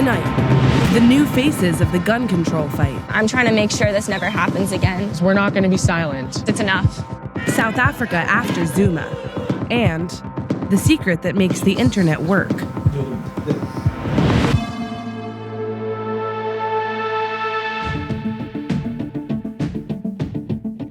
Tonight, the new faces of the gun control fight. I'm trying to make sure this never happens again. We're not going to be silent. It's enough. South Africa after Zuma. And the secret that makes the internet work.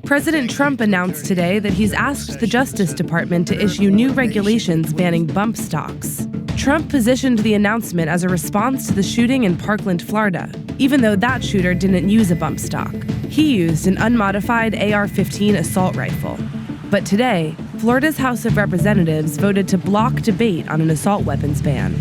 President Trump announced today that he's asked the Justice Department to issue new regulations banning bump stocks. Trump positioned the announcement as a response to the shooting in Parkland, Florida, even though that shooter didn't use a bump stock. He used an unmodified AR-15 assault rifle. But today, Florida's House of Representatives voted to block debate on an assault weapons ban.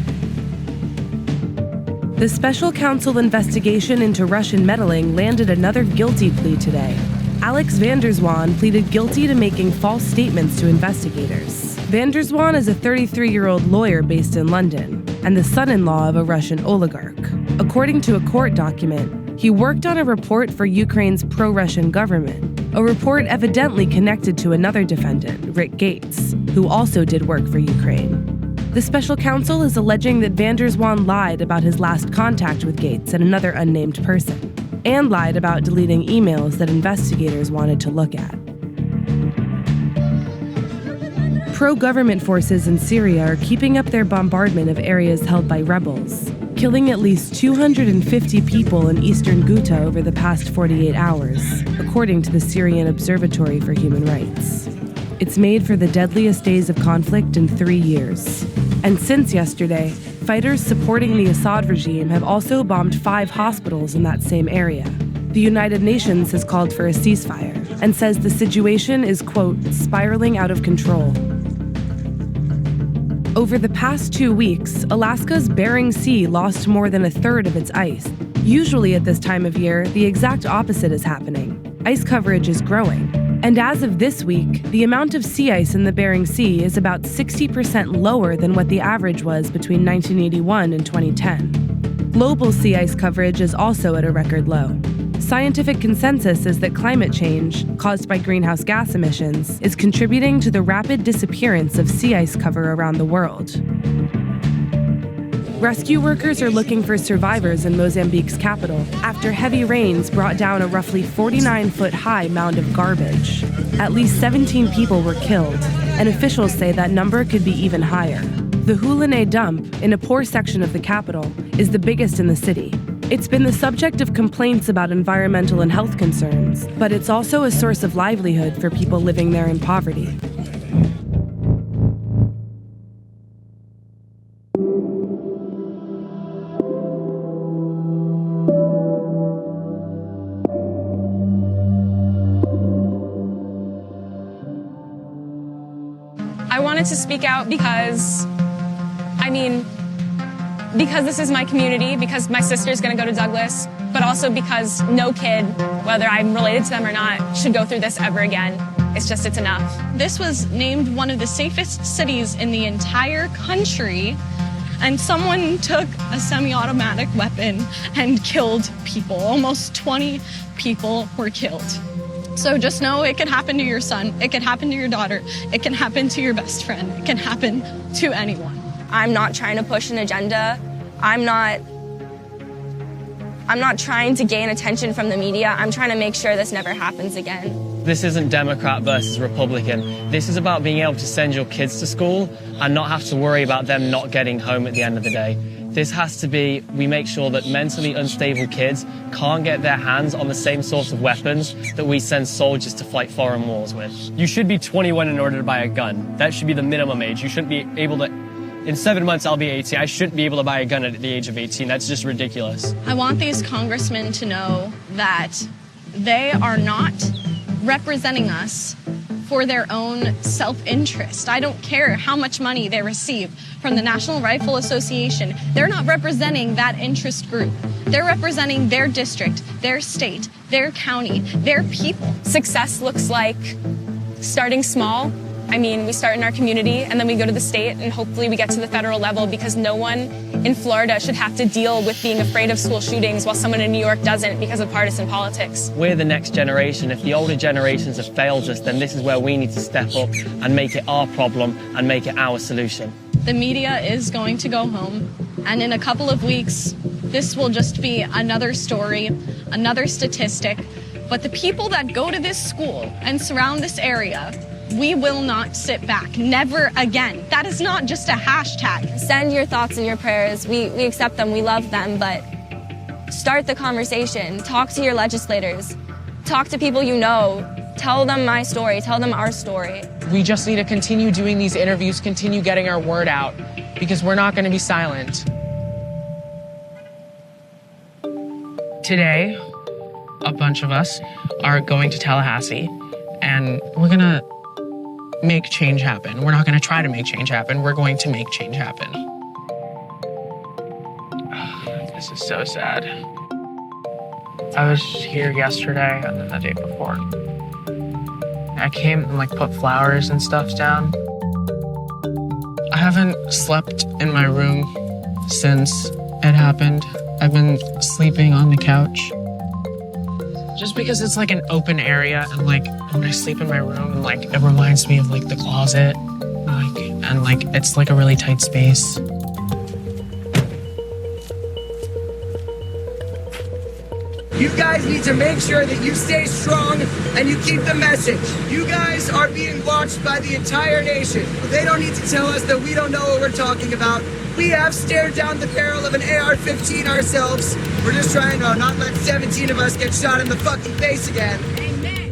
The special counsel investigation into Russian meddling landed another guilty plea today. Alex van der Zwaan pleaded guilty to making false statements to investigators. Van der Zwaan is a 33-year-old lawyer based in London and the son-in-law of a Russian oligarch. According to a court document, he worked on a report for Ukraine's pro-Russian government, a report evidently connected to another defendant, Rick Gates, who also did work for Ukraine. The special counsel is alleging that van der Zwaan lied about his last contact with Gates and another unnamed person, and lied about deleting emails that investigators wanted to look at. Pro-government forces in Syria are keeping up their bombardment of areas held by rebels, killing at least 250 people in eastern Ghouta over the past 48 hours, according to the Syrian Observatory for Human Rights. It's made for the deadliest days of conflict in 3 years. And since yesterday, fighters supporting the Assad regime have also bombed 5 hospitals in that same area. The United Nations has called for a ceasefire and says the situation is, quote, spiraling out of control. Over the past 2 weeks, Alaska's Bering Sea lost more than a third of its ice. Usually at this time of year, the exact opposite is happening. Ice coverage is growing. And as of this week, the amount of sea ice in the Bering Sea is about 60% lower than what the average was between 1981 and 2010. Global sea ice coverage is also at a record low. Scientific consensus is that climate change, caused by greenhouse gas emissions, is contributing to the rapid disappearance of sea ice cover around the world. Rescue workers are looking for survivors in Mozambique's capital after heavy rains brought down a roughly 49-foot-high mound of garbage. At least 17 people were killed, and officials say that number could be even higher. The Hulane dump, in a poor section of the capital, is the biggest in the city. It's been the subject of complaints about environmental and health concerns, but it's also a source of livelihood for people living there in poverty. I wanted to speak out because this is my community, because my sister's gonna go to Douglas, but also because no kid, whether I'm related to them or not, should go through this ever again. It's enough. This was named one of the safest cities in the entire country, and someone took a semi-automatic weapon and killed people. Almost 20 people were killed. So just know it can happen to your son, it can happen to your daughter, it can happen to your best friend, it can happen to anyone. I'm not trying to push an agenda. I'm not trying to gain attention from the media. I'm trying to make sure this never happens again. This isn't Democrat versus Republican. This is about being able to send your kids to school and not have to worry about them not getting home at the end of the day. This has to be, we make sure that mentally unstable kids can't get their hands on the same sorts of weapons that we send soldiers to fight foreign wars with. You should be 21 in order to buy a gun. That should be the minimum age. You shouldn't be able to, in 7 months I'll be 18. I shouldn't be able to buy a gun at the age of 18. That's just ridiculous. I want these congressmen to know that they are not representing us for their own self-interest. I don't care how much money they receive from the National Rifle Association. They're not representing that interest group. They're representing their district, their state, their county, their people. Success looks like starting small. We start in our community and then we go to the state and hopefully we get to the federal level, because no one in Florida should have to deal with being afraid of school shootings while someone in New York doesn't because of partisan politics. We're the next generation. If the older generations have failed us, then this is where we need to step up and make it our problem and make it our solution. The media is going to go home, and in a couple of weeks, this will just be another story, another statistic. But the people that go to this school and surround this area, we will not sit back. Never again. That is not just a hashtag. Send your thoughts and your prayers. We accept them. We love them. But start the conversation. Talk to your legislators. Talk to people you know. Tell them my story. Tell them our story. We just need to continue doing these interviews, continue getting our word out, because we're not going to be silent. Today, a bunch of us are going to Tallahassee, and we're going to make change happen. We're not going to try to make change happen. We're going to make change happen. This is so sad. I was here yesterday and then the day before. I came and put flowers and stuff down. I haven't slept in my room since it happened. I've been sleeping on the couch. Just because it's an open area, and when I sleep in my room, it reminds me of the closet, and it's a really tight space. You guys need to make sure that you stay strong and you keep the message. You guys are being watched by the entire nation. They don't need to tell us that we don't know what we're talking about. We have stared down the barrel of an AR-15 ourselves. We're just trying to not let 17 of us get shot in the fucking face again.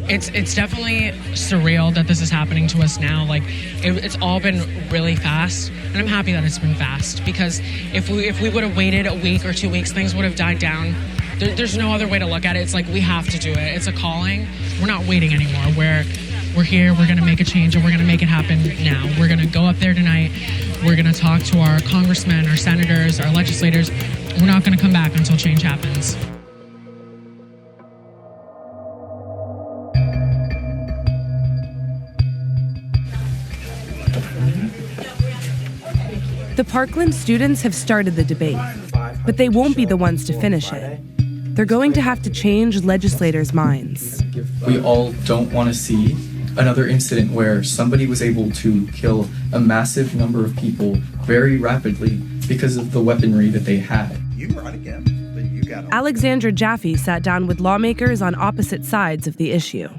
It's definitely surreal that this is happening to us now. It's all been really fast, and I'm happy that it's been fast, because if we would have waited a week or 2 weeks, things would have died down. There's no other way to look at it. It's we have to do it. It's a calling. We're not waiting anymore. We're here. We're going to make a change, and we're going to make it happen now. We're going to go up there tonight. We're going to talk to our congressmen, our senators, our legislators. We're not going to come back until change happens. The Parkland students have started the debate, but they won't be the ones to finish it. They're going to have to change legislators' minds. We all don't want to see another incident where somebody was able to kill a massive number of people very rapidly because of the weaponry that they had. You can run again, but you got Alexandra Jaffe sat down with lawmakers on opposite sides of the issue.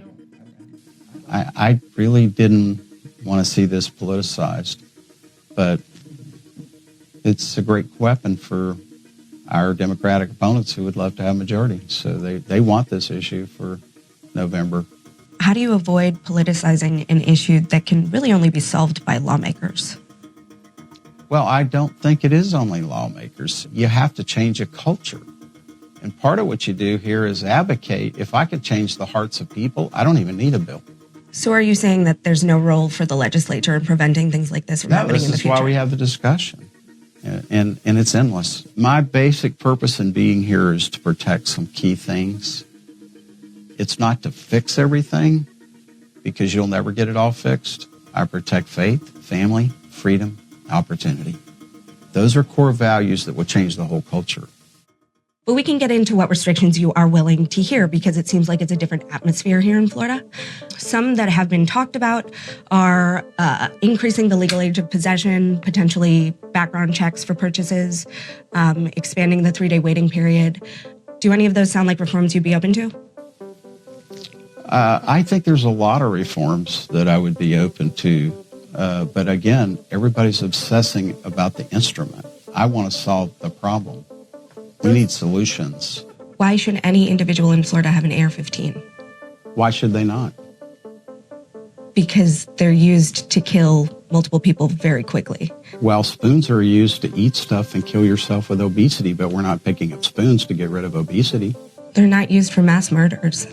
I really didn't want to see this politicized, but it's a great weapon for our Democratic opponents who would love to have a majority. So they want this issue for November. How do you avoid politicizing an issue that can really only be solved by lawmakers? Well, I don't think it is only lawmakers. You have to change a culture. And part of what you do here is advocate. If I could change the hearts of people, I don't even need a bill. So are you saying that there's no role for the legislature in preventing things like this from happening in the future? This is why we have the discussion. And it's endless. My basic purpose in being here is to protect some key things. It's not to fix everything, because you'll never get it all fixed. I protect faith, family, freedom, opportunity. Those are core values that will change the whole culture. But we can get into what restrictions you are willing to hear, because it seems like it's a different atmosphere here in Florida. Some that have been talked about are increasing the legal age of possession, potentially background checks for purchases, expanding the 3-day waiting period. Do any of those sound like reforms you'd be open to? I think there's a lot of reforms that I would be open to. But again, everybody's obsessing about the instrument. I want to solve the problem. We need solutions. Why should any individual in Florida have an AR-15? Why should they not? Because they're used to kill multiple people very quickly. Well, spoons are used to eat stuff and kill yourself with obesity, but we're not picking up spoons to get rid of obesity. They're not used for mass murders.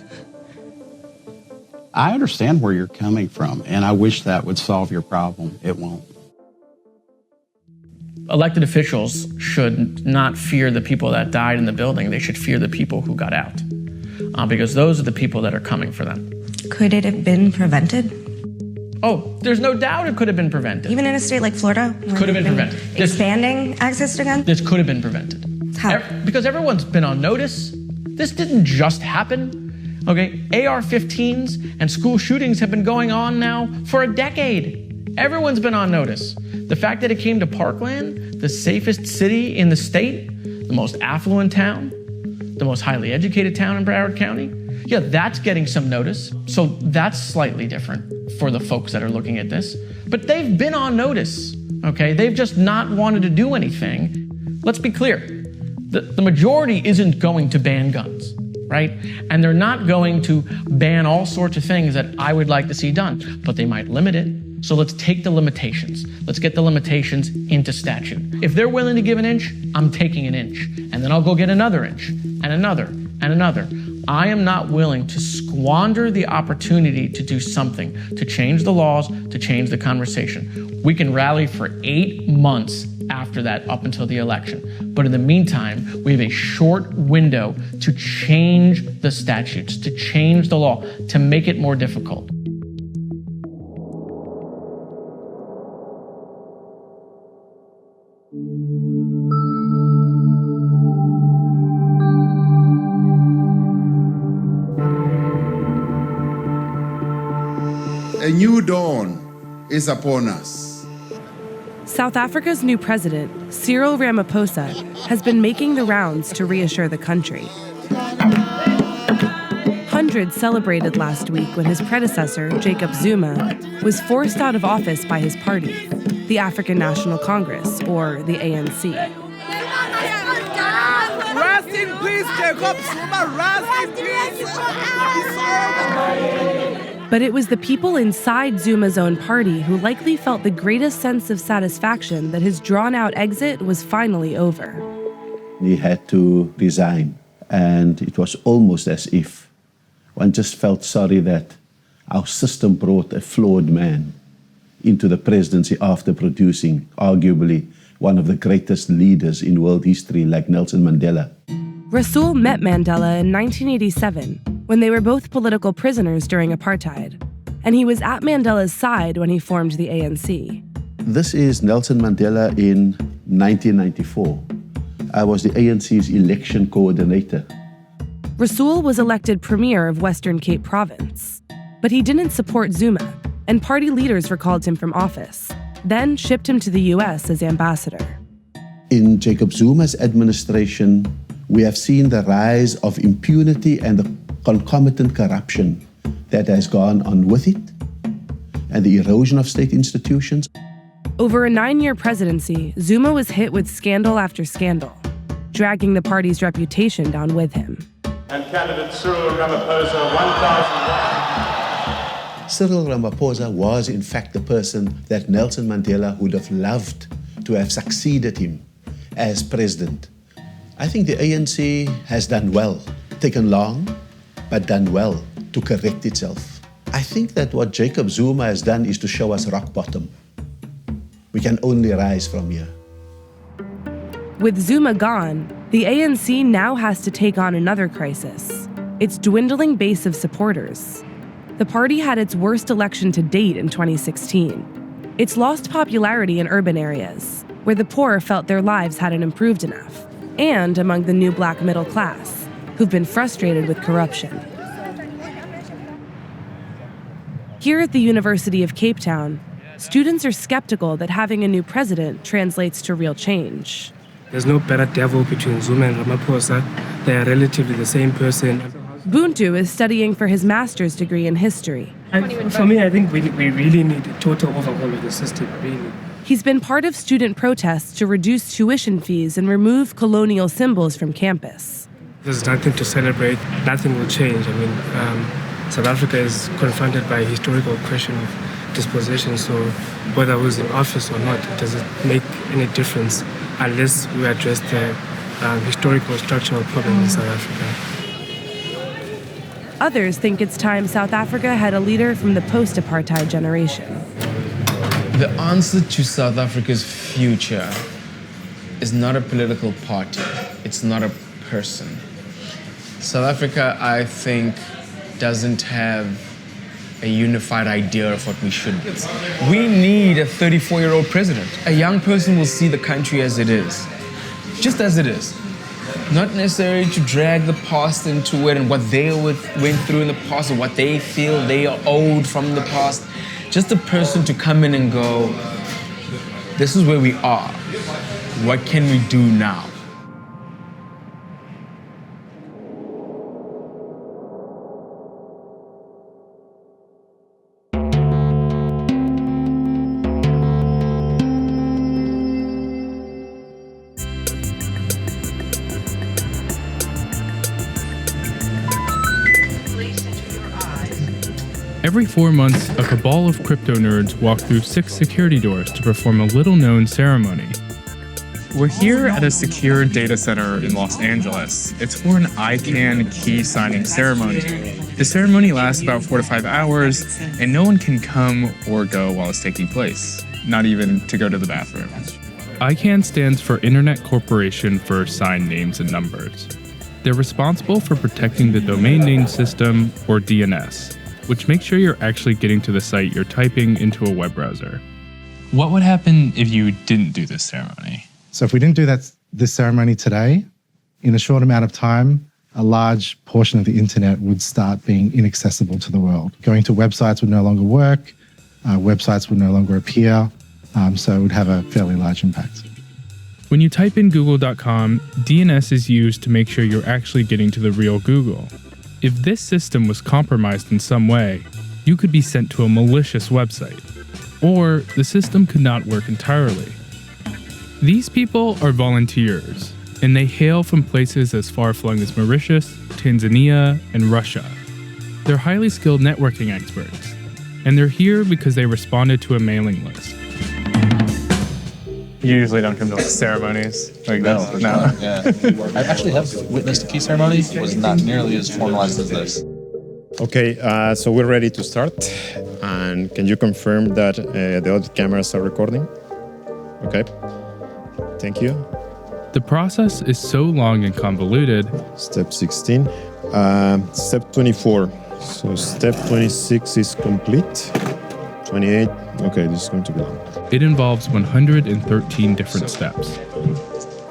I understand where you're coming from, and I wish that would solve your problem. It won't. Elected officials should not fear the people that died in the building. They should fear the people who got out, because those are the people that are coming for them. Could it have been prevented? Oh, there's no doubt it could have been prevented. Even in a state like Florida? Could have been prevented. Expanding access to guns? This could have been prevented. How? Because everyone's been on notice. This didn't just happen. Okay, AR-15s and school shootings have been going on now for a decade. Everyone's been on notice. The fact that it came to Parkland, the safest city in the state, the most affluent town, the most highly educated town in Broward County. Yeah, that's getting some notice. So that's slightly different for the folks that are looking at this. But they've been on notice, okay? They've just not wanted to do anything. Let's be clear. The majority isn't going to ban guns, right? And they're not going to ban all sorts of things that I would like to see done, but they might limit it. So let's take the limitations. Let's get the limitations into statute. If they're willing to give an inch, I'm taking an inch. And then I'll go get another inch, and another, and another. I am not willing to squander the opportunity to do something, to change the laws, to change the conversation. We can rally for 8 months after that, up until the election. But in the meantime, we have a short window to change the statutes, to change the law, to make it more difficult. A new dawn is upon us. South Africa's new president, Cyril Ramaphosa, has been making the rounds to reassure the country. Hundreds celebrated last week when his predecessor, Jacob Zuma, was forced out of office by his party, the African National Congress, or the ANC. Rest in peace, Jacob Zuma! Rest in peace! But it was the people inside Zuma's own party who likely felt the greatest sense of satisfaction that his drawn-out exit was finally over. He had to resign, and it was almost as if one just felt sorry that our system brought a flawed man into the presidency after producing arguably one of the greatest leaders in world history like Nelson Mandela. Rasool met Mandela in 1987 when they were both political prisoners during apartheid, and he was at Mandela's side when he formed the ANC. This is Nelson Mandela in 1994. I was the ANC's election coordinator. Rasool was elected premier of Western Cape Province, but he didn't support Zuma, and party leaders recalled him from office, then shipped him to the US as ambassador. In Jacob Zuma's administration, we have seen the rise of impunity and the concomitant corruption that has gone on with it, and the erosion of state institutions. Over a 9-year presidency, Zuma was hit with scandal after scandal, dragging the party's reputation down with him. And candidate Cyril Ramaphosa, 1,000. Cyril Ramaphosa was in fact the person that Nelson Mandela would have loved to have succeeded him as president. I think the ANC has done well, taken long, but done well to correct itself. I think that what Jacob Zuma has done is to show us rock bottom. We can only rise from here. With Zuma gone, the ANC now has to take on another crisis, its dwindling base of supporters. The party had its worst election to date in 2016. It's lost popularity in urban areas, where the poor felt their lives hadn't improved enough, and among the new black middle class, who've been frustrated with corruption. Here at the University of Cape Town, students are skeptical that having a new president translates to real change. There's no better devil between Zuma and Ramaphosa. They are relatively the same person. Buntu is studying for his master's degree in history. And for me, I think we really need a total overhaul of the system, really. He's been part of student protests to reduce tuition fees and remove colonial symbols from campus. There's nothing to celebrate. Nothing will change. I mean, South Africa is confronted by a historical question of dispossession, so whether who's in office or not, it doesn't make any difference unless we address the historical structural problem in South Africa. Others think it's time South Africa had a leader from the post-apartheid generation. The answer to South Africa's future is not a political party. It's not a person. South Africa, I think, doesn't have a unified idea of what we should be. We need a 34-year-old president. A young person will see the country as it is, just as it is. Not necessarily to drag the past into it and what they went through in the past or what they feel they are owed from the past. Just a person to come in and go, this is where we are. What can we do now? Every 4 months, a cabal of crypto nerds walk through 6 security doors to perform a little-known ceremony. We're here at a secure data center in Los Angeles. It's for an ICANN key signing ceremony. The ceremony lasts about 4 to 5 hours, and no one can come or go while it's taking place, not even to go to the bathroom. ICANN stands for Internet Corporation for Assigned Names and Numbers. They're responsible for protecting the domain name system, or DNS, which makes sure you're actually getting to the site you're typing into a web browser. What would happen if you didn't do this ceremony? So if we didn't do this ceremony today, in a short amount of time, a large portion of the internet would start being inaccessible to the world. Going to websites would no longer work, websites would no longer appear, so it would have a fairly large impact. When you type in google.com, DNS is used to make sure you're actually getting to the real Google. If this system was compromised in some way, you could be sent to a malicious website, or the system could not work entirely. These people are volunteers, and they hail from places as far-flung as Mauritius, Tanzania, and Russia. They're highly skilled networking experts, and they're here because they responded to a mailing list. You usually don't come to ceremonies like this. No. Yeah. I actually have witnessed a key ceremony. It was not nearly as formalized as this. Okay, so we're ready to start. And can you confirm that the other cameras are recording? Okay. Thank you. The process is so long and convoluted. Step 16. Step 24. So step 26 is complete. 28. Okay, this is going to be long. It involves 113 different steps.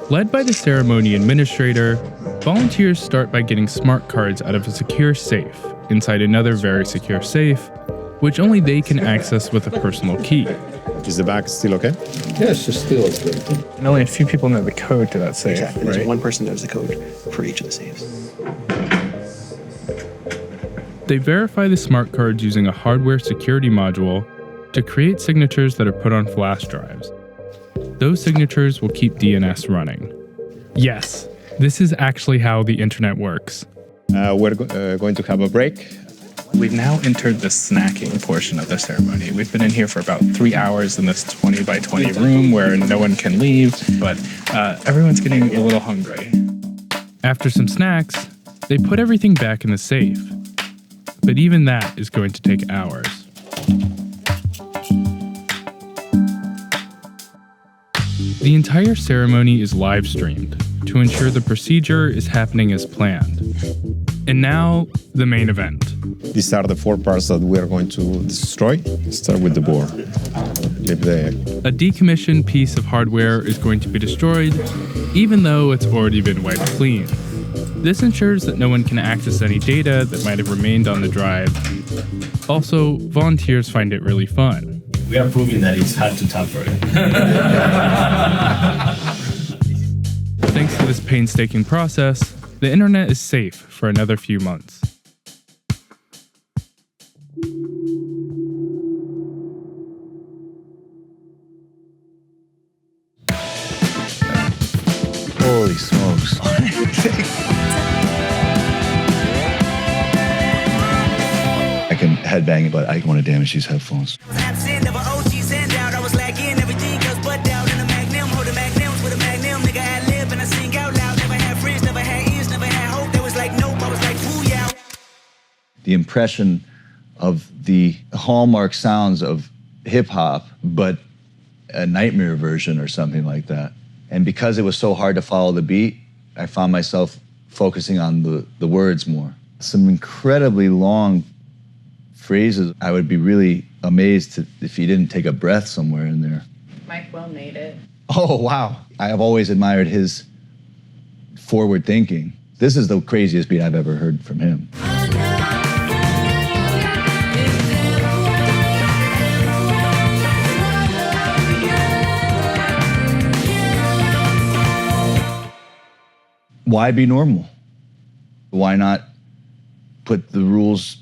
Led by the ceremony administrator, volunteers start by getting smart cards out of a secure safe inside another very secure safe, which only they can access with a personal key. Is the bag still okay? Yes, it's still okay. And only a few people know the code to that safe. Exactly. Right? There's one person knows the code for each of the safes. They verify the smart cards using a hardware security module to create signatures that are put on flash drives. Those signatures will keep DNS running. Yes, this is actually how the internet works. We're going to have a break. We've now entered the snacking portion of the ceremony. We've been in here for about 3 hours in this 20 by 20 room where no one can leave, but everyone's getting a little hungry. After some snacks, they put everything back in the safe. But even that is going to take hours. The entire ceremony is live streamed to ensure the procedure is happening as planned. And now, the main event. These are the 4 parts that we are going to destroy. Start with the board. A decommissioned piece of hardware is going to be destroyed, even though it's already been wiped clean. This ensures that no one can access any data that might have remained on the drive. Also, volunteers find it really fun. We are proving that it's hard to tamper it. Thanks to this painstaking process, the internet is safe for another few months. Holy smokes. I can headbang, but I don't want to damage these headphones. The impression of the hallmark sounds of hip hop, but a nightmare version or something like that. And because it was so hard to follow the beat, I found myself focusing on the words more. Some incredibly long phrases. I would be really amazed if he didn't take a breath somewhere in there. Mike Well made it. Oh, wow. I have always admired his forward thinking. This is the craziest beat I've ever heard from him. Why be normal? Why not put the rules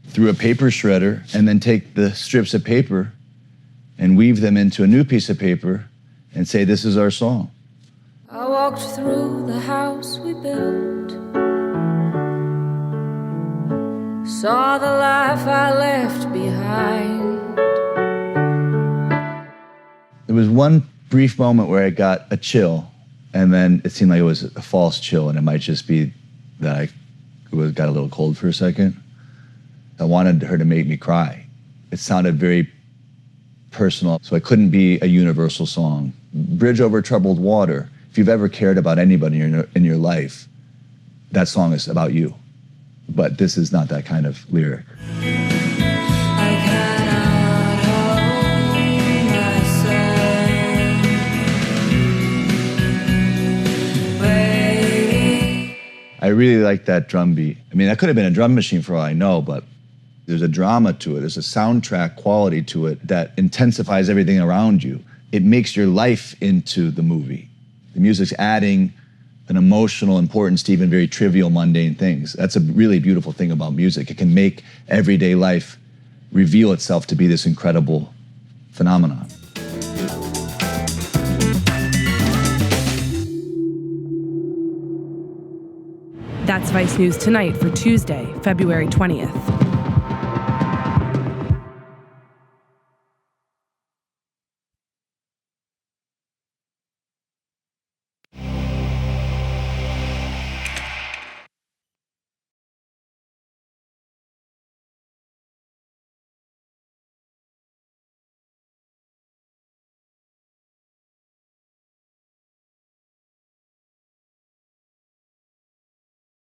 through a paper shredder and then take the strips of paper and weave them into a new piece of paper and say, this is our song? I walked through the house we built, Saw the life I left behind. There was one brief moment where I got a chill, and then it seemed like it was a false chill, and it might just be that I got a little cold for a second. I wanted her to make me cry. It sounded very personal, so it couldn't be a universal song. Bridge Over Troubled Water. If you've ever cared about anybody in your life, that song is about you. But this is not that kind of lyric. I really like that drum beat. I mean, that could have been a drum machine for all I know, but there's a drama to it. There's a soundtrack quality to it that intensifies everything around you. It makes your life into the movie. The music's adding an emotional importance to even very trivial, mundane things. That's a really beautiful thing about music. It can make everyday life reveal itself to be this incredible phenomenon. That's Vice News Tonight for Tuesday, February 20th.